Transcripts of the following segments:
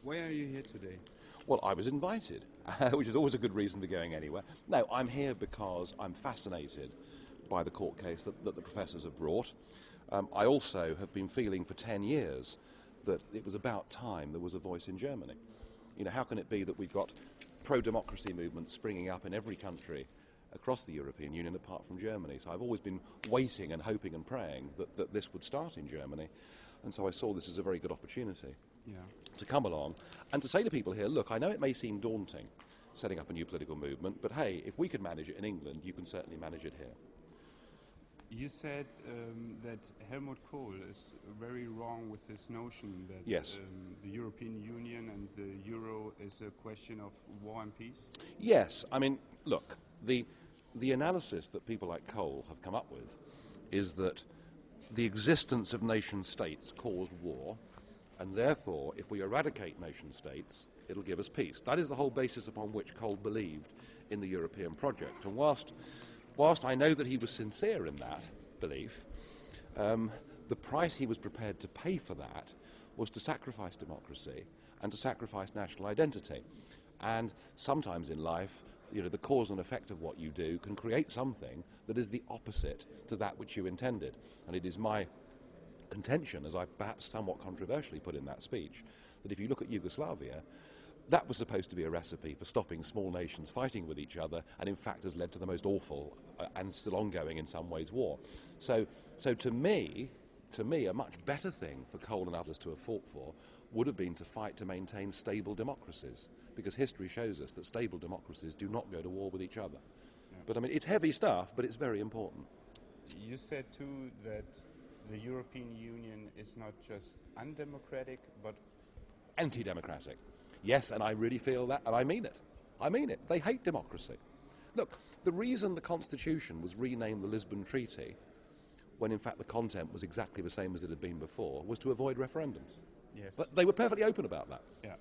Why are you here today? Well, I was invited, which is always a good reason for going anywhere. No, I'm here because I'm fascinated by the court case that the professors have brought. I also have been feeling for 10 years that it was about time there was a voice in Germany. You know, how can it be that we've got pro-democracy movements springing up in every country across the European Union apart from Germany? So I've always been waiting and hoping and praying that this would start in Germany. And so I saw this as a very good opportunity to come along and to say to people here, look, I know it may seem daunting setting up a new political movement, but hey, if we could manage it in England, you can certainly manage it here. You said that Helmut Kohl is very wrong with this notion that Yes. The European Union and the euro is a question of war and peace? Yes, I mean, look, the analysis that people like Kohl have come up with is that the existence of nation-states caused war, and therefore, if we eradicate nation-states, it'll give us peace. That is the whole basis upon which Kohl believed in the European project. And whilst I know that he was sincere in that belief, the price he was prepared to pay for that was to sacrifice democracy and to sacrifice national identity. And sometimes in life, you know, the cause and effect of what you do can create something that is the opposite to that which you intended. And it is my contention, as I perhaps somewhat controversially put in that speech, that if you look at Yugoslavia, that was supposed to be a recipe for stopping small nations fighting with each other, and in fact has led to the most awful and still ongoing in some ways war. So to me, a much better thing for Kohl and others to have fought for would have been to fight to maintain stable democracies, because history shows us that stable democracies do not go to war with each other. Yeah. But I mean, it's heavy stuff, but it's very important. You said too that the European Union is not just undemocratic, but Anti-democratic. Yes, and I really feel that, and I mean it. I mean it. They hate democracy. Look, the reason the Constitution was renamed the Lisbon Treaty, when in fact the content was exactly the same as it had been before, was to avoid referendums. yes. But they were perfectly open about that. yeah.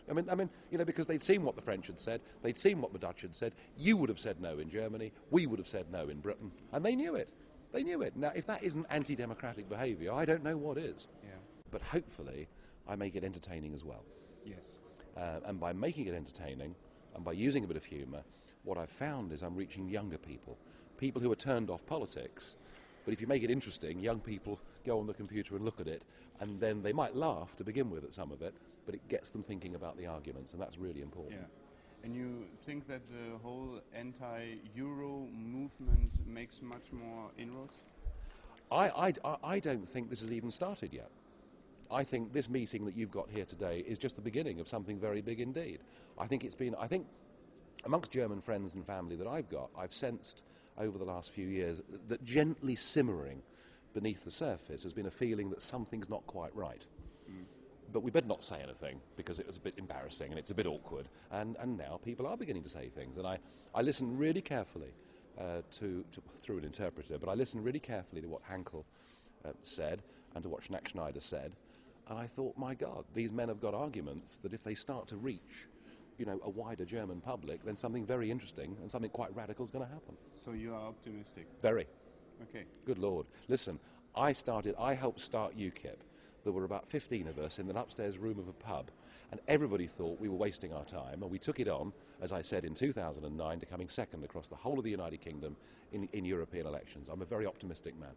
I mean, you know, because they'd seen what the French had said, they'd seen what the Dutch had said. You would have said no in Germany, we would have said no in Britain, and they knew it. They knew it. Now, if that isn't anti-democratic behaviour, I don't know what is. Yeah. But hopefully, I make it entertaining as well. Yes. And by making it entertaining and by using a bit of humour, what I've found is I'm reaching younger people who are turned off politics. But if you make it interesting, young people go on the computer and look at it, and then they might laugh to begin with at some of it, but it gets them thinking about the arguments, and that's really important. Yeah. And you think that the whole anti-euro movement makes much more inroads? I don't think this has even started yet. I think this meeting that you've got here today is just the beginning of something very big indeed. I think amongst German friends and family that I've got, I've sensed over the last few years that gently simmering beneath the surface has been a feeling that something's not quite right. But we better not say anything because it was a bit embarrassing and it's a bit awkward. And now people are beginning to say things. And I listen really carefully through an interpreter, but I listened really carefully to what Hankel said and to what Schnack-Schneider said. And I thought, my God, these men have got arguments that if they start to reach, you know, a wider German public, then something very interesting and something quite radical is going to happen. So you are optimistic? Very. Okay. Good Lord. Listen, I helped start UKIP. There were about 15 of us in an upstairs room of a pub, and everybody thought we were wasting our time, and we took it on, as I said, in 2009, to coming second across the whole of the United Kingdom in European elections. I'm a very optimistic man.